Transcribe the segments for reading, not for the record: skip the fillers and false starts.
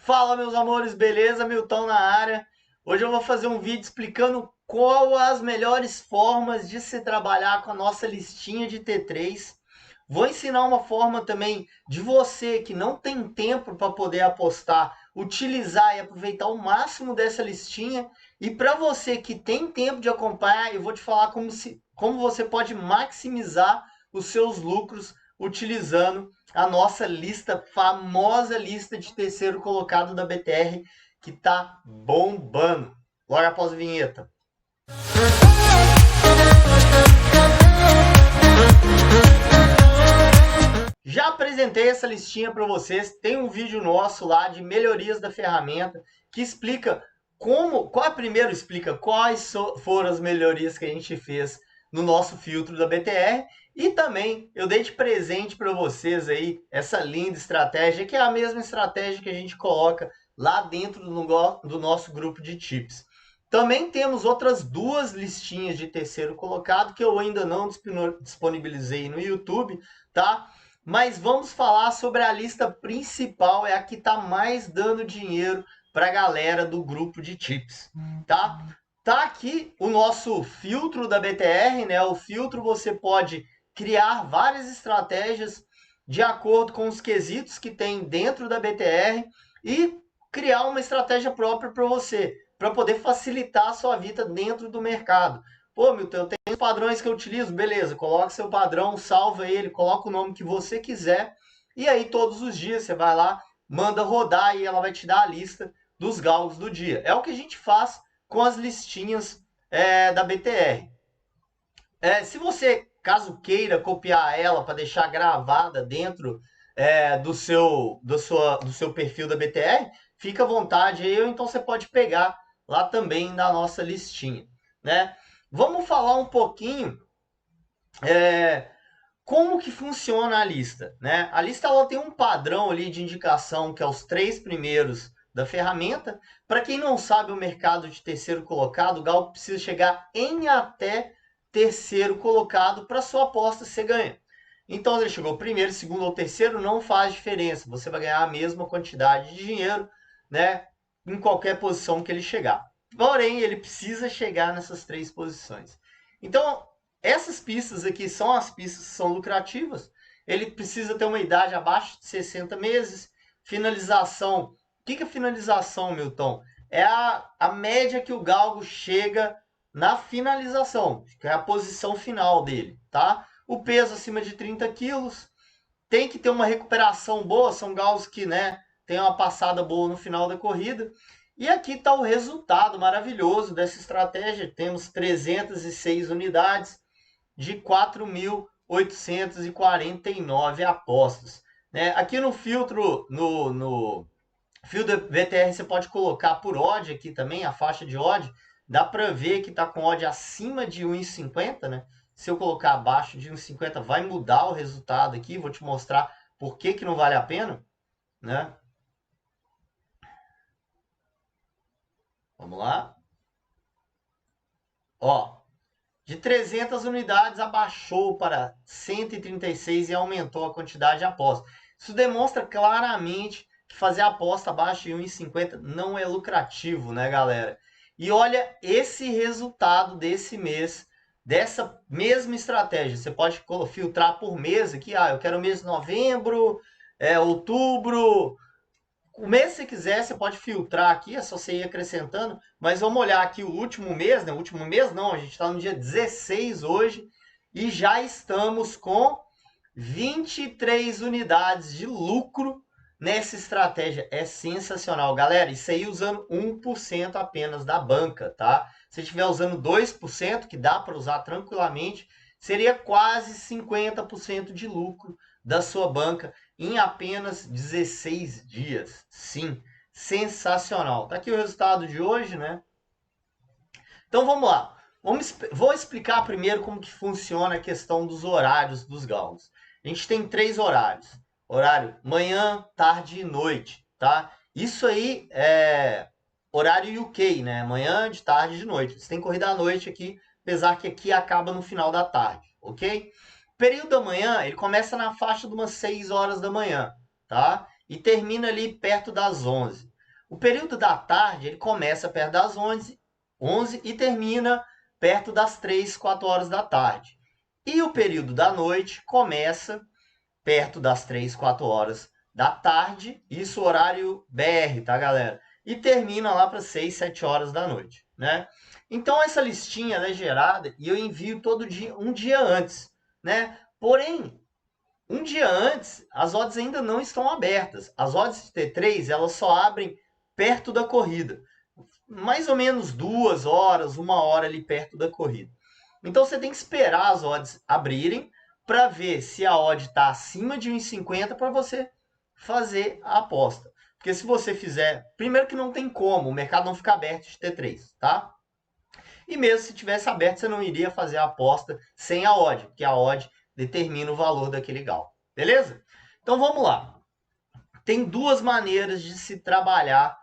Fala, meus amores, beleza? Milton na área. Hoje eu vou fazer um vídeo explicando qual as melhores formas de se trabalhar com a nossa listinha de T3. Vou ensinar uma forma também de você que não tem tempo para poder apostar, utilizar e aproveitar o máximo dessa listinha. E para você que tem tempo de acompanhar, eu vou te falar como você pode maximizar os seus lucros utilizando a nossa lista, famosa lista de terceiro colocado da BTR, que tá bombando. Logo após a vinheta. Já apresentei essa listinha para vocês, tem um vídeo nosso lá de melhorias da ferramenta, que explica primeiro explica quais foram as melhorias que a gente fez no nosso filtro da BTR, e também eu dei de presente para vocês aí essa linda estratégia, que é a mesma estratégia que a gente coloca lá dentro do nosso grupo de tips. Também temos outras duas listinhas de terceiro colocado que eu ainda não disponibilizei no YouTube, tá? Mas vamos falar sobre a lista principal, é a que está mais dando dinheiro para a galera do grupo de tips, tá? Tá aqui o nosso filtro da BTR, né? O filtro você pode criar várias estratégias de acordo com os quesitos que tem dentro da BTR e criar uma estratégia própria para você, para poder facilitar a sua vida dentro do mercado. Pô, Milton, eu tenho os padrões que eu utilizo, beleza, coloca seu padrão, salva ele, coloca o nome que você quiser, e aí todos os dias você vai lá, manda rodar e ela vai te dar a lista dos galgos do dia. É o que a gente faz com as listinhas da BTR. Se você, caso queira copiar ela para deixar gravada dentro do seu perfil da BTR, fica à vontade aí, ou então você pode pegar lá também da nossa listinha, né? Vamos falar um pouquinho como que funciona a lista, né? A lista ela tem um padrão ali de indicação, que é os 3 primeiros da ferramenta. Para quem não sabe, o mercado de terceiro colocado, o galgo precisa chegar em até terceiro colocado para sua aposta ser ganha. Então, se ele chegou primeiro, segundo ou terceiro, não faz diferença. Você vai ganhar a mesma quantidade de dinheiro, né, em qualquer posição que ele chegar. Porém, ele precisa chegar nessas 3 posições. Então, essas pistas aqui são as pistas que são lucrativas. Ele precisa ter uma idade abaixo de 60 meses. Finalização. O que é finalização, Milton? É a média que o galgo chega na finalização, que é a posição final dele, tá? O peso acima de 30 quilos. Tem que ter uma recuperação boa. São galgos que, né, tem uma passada boa no final da corrida. E aqui está o resultado maravilhoso dessa estratégia. Temos 306 unidades de 4.849 apostas, né? Aqui no filtro, no filtro VTR, você pode colocar por odd aqui também, a faixa de odd. Dá para ver que está com odd acima de 1,50, né? Se eu colocar abaixo de 1,50, vai mudar o resultado aqui. Vou te mostrar por que não vale a pena, né? Vamos lá. Ó, de 300 unidades abaixou para 136 e aumentou a quantidade de apostas. Isso demonstra claramente que fazer aposta abaixo de 1,50 não é lucrativo, né, galera? E olha esse resultado desse mês, dessa mesma estratégia. Você pode filtrar por mês aqui. Eu quero o mês de novembro, outubro. O mês, se quiser, você pode filtrar aqui, é só você ir acrescentando. Mas vamos olhar aqui o último mês, né? O último mês não, a gente está no dia 16 hoje. E já estamos com 23 unidades de lucro nessa estratégia. É sensacional, galera. Isso aí usando 1% apenas da banca, tá? Se estiver usando 2%, que dá para usar tranquilamente, seria quase 50% de lucro da sua banca em apenas 16 dias. Sim, sensacional. Tá aqui o resultado de hoje, né? Então vamos lá. Vou explicar primeiro como que funciona a questão dos horários dos galgos. A gente tem 3 horários. Horário manhã, tarde e noite, tá? Isso aí é horário UK, né? Manhã, de tarde e de noite. Você tem corrida à noite aqui, apesar que aqui acaba no final da tarde, ok? O período da manhã, ele começa na faixa de umas 6 horas da manhã, tá? E termina ali perto das 11. O período da tarde, ele começa perto das 11 e termina perto das 3, 4 horas da tarde. E o período da noite começa perto das 3, 4 horas da tarde, isso horário BR, tá, galera? E termina lá para 6, 7 horas da noite, né? Então, essa listinha ela é gerada e eu envio todo dia, um dia antes, né? Porém, um dia antes, as odds ainda não estão abertas. As odds de T3, elas só abrem perto da corrida. Mais ou menos 2 horas, 1 hora ali perto da corrida. Então, você tem que esperar as odds abrirem para ver se a odd está acima de 1,50 para você fazer a aposta. Porque se você fizer... Primeiro que não tem como, o mercado não fica aberto de T3, tá? E mesmo se tivesse aberto, você não iria fazer a aposta sem a odd, porque a odd determina o valor daquele gal. Beleza? Então, vamos lá. Tem duas maneiras de se trabalhar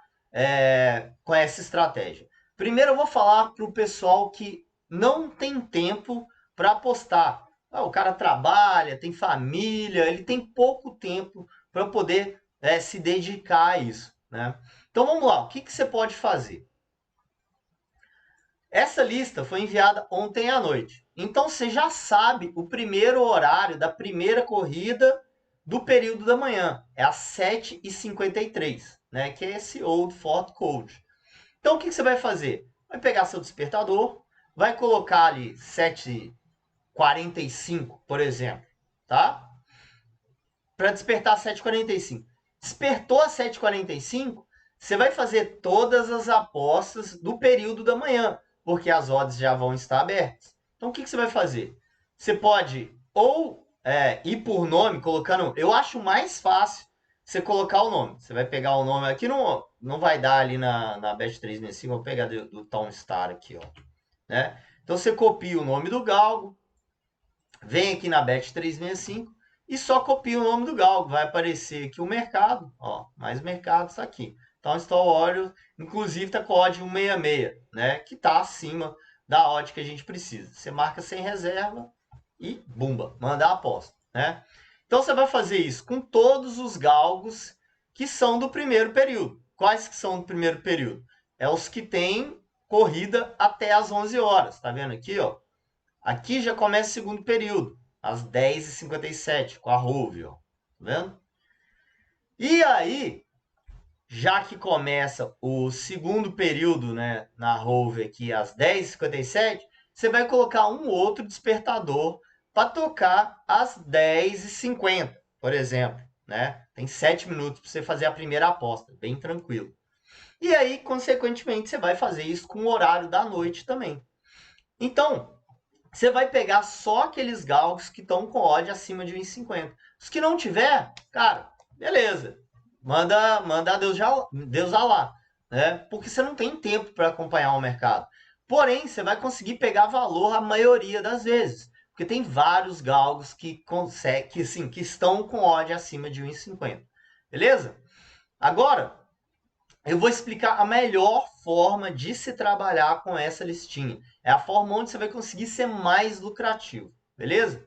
com essa estratégia. Primeiro, eu vou falar para o pessoal que não tem tempo para apostar. O cara trabalha, tem família, ele tem pouco tempo para poder se dedicar a isso, né? Então, vamos lá. O que você pode fazer? Essa lista foi enviada ontem à noite. Então, você já sabe o primeiro horário da primeira corrida do período da manhã. É às 7h53, né? Que é esse Old Fort Code. Então, o que você vai fazer? Vai pegar seu despertador, vai colocar ali 7h45, por exemplo, tá? Para despertar às 7h45. Despertou às 7h45, você vai fazer todas as apostas do período da manhã, porque as odds já vão estar abertas. Então, o que você vai fazer? Você pode ou ir por nome, colocando... Eu acho mais fácil você colocar o nome. Você vai pegar o nome... Aqui não vai dar ali na Bet365, vou pegar do Tom Star aqui, ó. Né? Então, você copia o nome do galgo, vem aqui na Bet365 e só copia o nome do galgo. Vai aparecer aqui o mercado, ó, mais mercado está aqui. Então, Stall Warriors, inclusive, está com a odd 166, né? Que está acima da odd que a gente precisa. Você marca sem reserva e, bumba, manda a aposta, né? Então, você vai fazer isso com todos os galgos que são do primeiro período. Quais que são do primeiro período? É os que têm corrida até as 11 horas. Tá vendo aqui, ó? Aqui já começa o segundo período, às 10h57, com a Rove, ó. Tá vendo? E aí, já que começa o segundo período, né, na Rove aqui às 10h57, você vai colocar um outro despertador para tocar às 10h50, por exemplo, né? Tem 7 minutos para você fazer a primeira aposta, bem tranquilo. E aí, consequentemente, você vai fazer isso com o horário da noite também. Então, você vai pegar só aqueles galgos que estão com odd acima de 1,50. Os que não tiver, cara, beleza. Manda Deus lá, né? Porque você não tem tempo para acompanhar o mercado. Porém, você vai conseguir pegar valor a maioria das vezes. Porque tem vários galgos que estão com odd acima de 1,50. Beleza? Agora, eu vou explicar a melhor forma de se trabalhar com essa listinha. É a forma onde você vai conseguir ser mais lucrativo, beleza?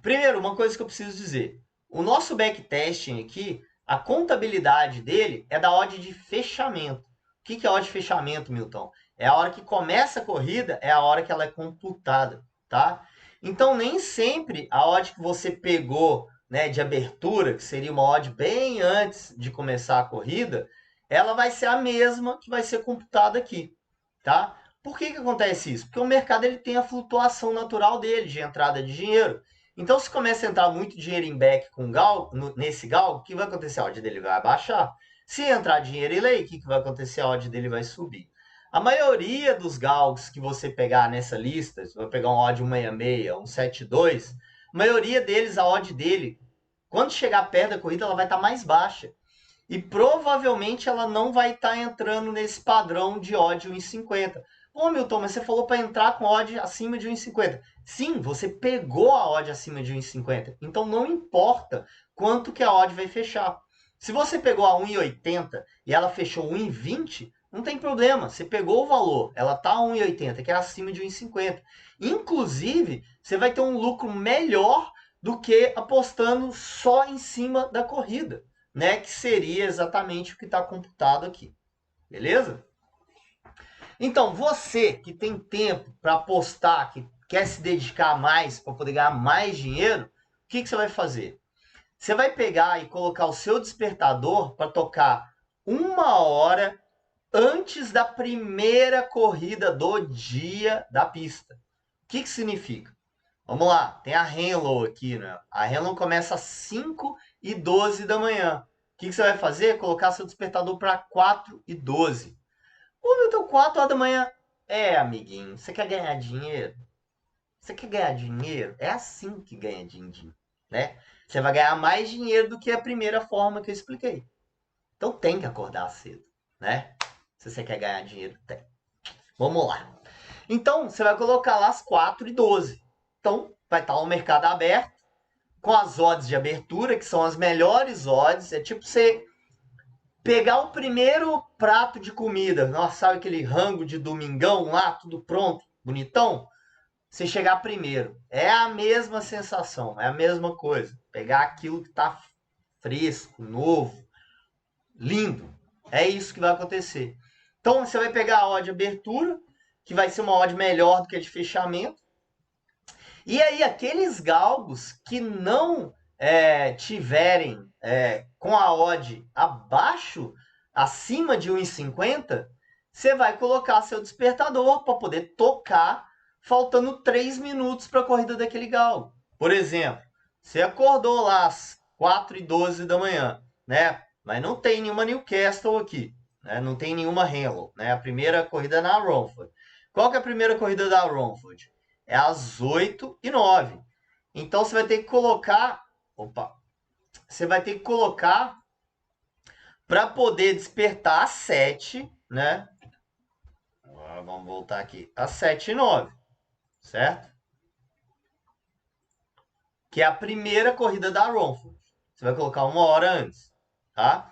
Primeiro, uma coisa que eu preciso dizer. O nosso backtesting aqui, a contabilidade dele é da odd de fechamento. O que é a odd de fechamento, Milton? É a hora que começa a corrida, é a hora que ela é computada, tá? Então, nem sempre a odd que você pegou, né, de abertura, que seria uma odd bem antes de começar a corrida, ela vai ser a mesma que vai ser computada aqui, tá? Por que acontece isso? Porque o mercado ele tem a flutuação natural dele de entrada de dinheiro. Então, se começa a entrar muito dinheiro em back com nesse galgo, o que vai acontecer? A odd dele vai abaixar. Se entrar dinheiro em lei, o que vai acontecer? A odd dele vai subir. A maioria dos galgos que você pegar nessa lista, você vai pegar um odd 166, 172, a maioria deles, a odd dele, quando chegar perto da corrida, ela vai estar mais baixa. E provavelmente ela não vai estar entrando nesse padrão de odd 1,50. Pô, Milton, mas você falou para entrar com odd acima de 1,50. Sim, você pegou a odd acima de 1,50. Então não importa quanto que a odd vai fechar. Se você pegou a 1,80 e ela fechou 1,20, não tem problema. Você pegou o valor, ela está a 1,80, que é acima de 1,50. Inclusive, você vai ter um lucro melhor do que apostando só em cima da corrida, né? Que seria exatamente o que está computado aqui. beleza? Então, você que tem tempo para apostar, que quer se dedicar mais para poder ganhar mais dinheiro, o que você vai fazer? Você vai pegar e colocar o seu despertador para tocar 1 hora antes da primeira corrida do dia da pista. O que significa? Vamos lá, tem a Henlow aqui, né? A Henlow começa às 5h12 da manhã. O que você vai fazer? Colocar seu despertador para 4h12. Ô, meu, tô 4 horas da manhã. É, amiguinho, você quer ganhar dinheiro? Você quer ganhar dinheiro? É assim que ganha din-din, né? Você vai ganhar mais dinheiro do que a primeira forma que eu expliquei. Então tem que acordar cedo, né? Se você quer ganhar dinheiro, tem. Vamos lá. Então, você vai colocar lá as 4h12. Então, vai estar o mercado aberto, com as odds de abertura, que são as melhores odds. É tipo você pegar o primeiro prato de comida. Nossa, sabe aquele rango de domingão lá, tudo pronto, bonitão? Você chegar primeiro. É a mesma sensação, é a mesma coisa. Pegar aquilo que está fresco, novo, lindo. É isso que vai acontecer. Então, você vai pegar a odd de abertura, que vai ser uma odd melhor do que a de fechamento. E aí, aqueles galgos que não tiverem com a odd abaixo, acima de 1,50, você vai colocar seu despertador para poder tocar, faltando 3 minutos para a corrida daquele galgo. Por exemplo, você acordou lá às 4h12 da manhã, né? Mas não tem nenhuma Newcastle aqui, né? Não tem nenhuma Henlow, né? A primeira corrida é na Romford. Qual que é a primeira corrida da Romford? É às 8h09. Então você vai ter que colocar. Opa! Você vai ter que colocar para poder despertar às 7, né? Agora vamos voltar aqui. Às 7h09, certo? Que é a primeira corrida da Romford. Você vai colocar 1 hora antes, tá?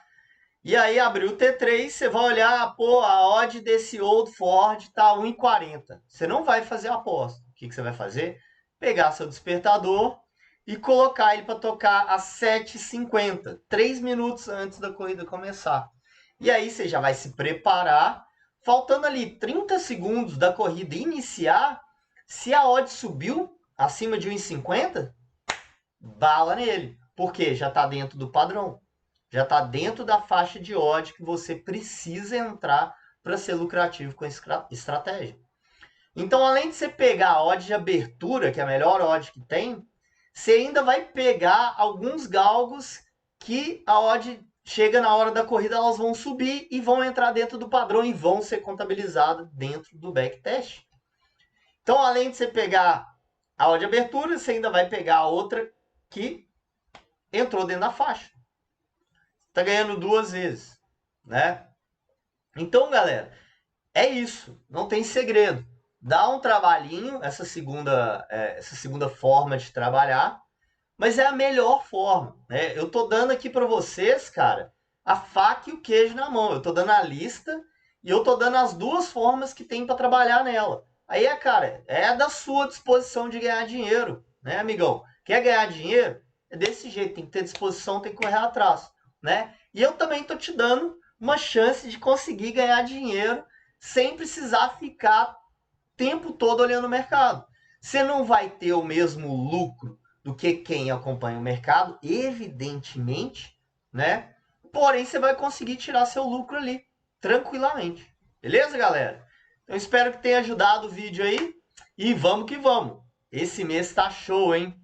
E aí abriu o T3, você vai olhar, pô, a odd desse Old Ford tá 1,40. Você não vai fazer a aposta. O que você vai fazer? Pegar seu despertador e colocar ele para tocar às 7h50, 3 minutos antes da corrida começar. E aí você já vai se preparar, faltando ali 30 segundos da corrida iniciar, se a odd subiu acima de 1,50, bala nele, porque já está dentro do padrão. Já está dentro da faixa de odd que você precisa entrar para ser lucrativo com a estratégia. Então, além de você pegar a odd de abertura, que é a melhor odd que tem, você ainda vai pegar alguns galgos que a odd chega na hora da corrida, elas vão subir e vão entrar dentro do padrão e vão ser contabilizadas dentro do backtest. Então, além de você pegar a odd de abertura, você ainda vai pegar a outra que entrou dentro da faixa. Tá ganhando 2 vezes, né? Então, galera, é isso. Não tem segredo. Dá um trabalhinho essa segunda forma de trabalhar, mas é a melhor forma, né? Eu tô dando aqui para vocês, cara, a faca e o queijo na mão. Eu tô dando a lista e eu tô dando as 2 formas que tem para trabalhar nela. Aí, cara, é da sua disposição de ganhar dinheiro, né, amigão? Quer ganhar dinheiro? É desse jeito, tem que ter disposição, tem que correr atrás, né? E eu também tô te dando uma chance de conseguir ganhar dinheiro sem precisar ficar o tempo todo olhando o mercado. Você não vai ter o mesmo lucro do que quem acompanha o mercado, evidentemente, né? Porém, você vai conseguir tirar seu lucro ali, tranquilamente. Beleza, galera? Então, espero que tenha ajudado o vídeo aí. E vamos que vamos. Esse mês tá show, hein?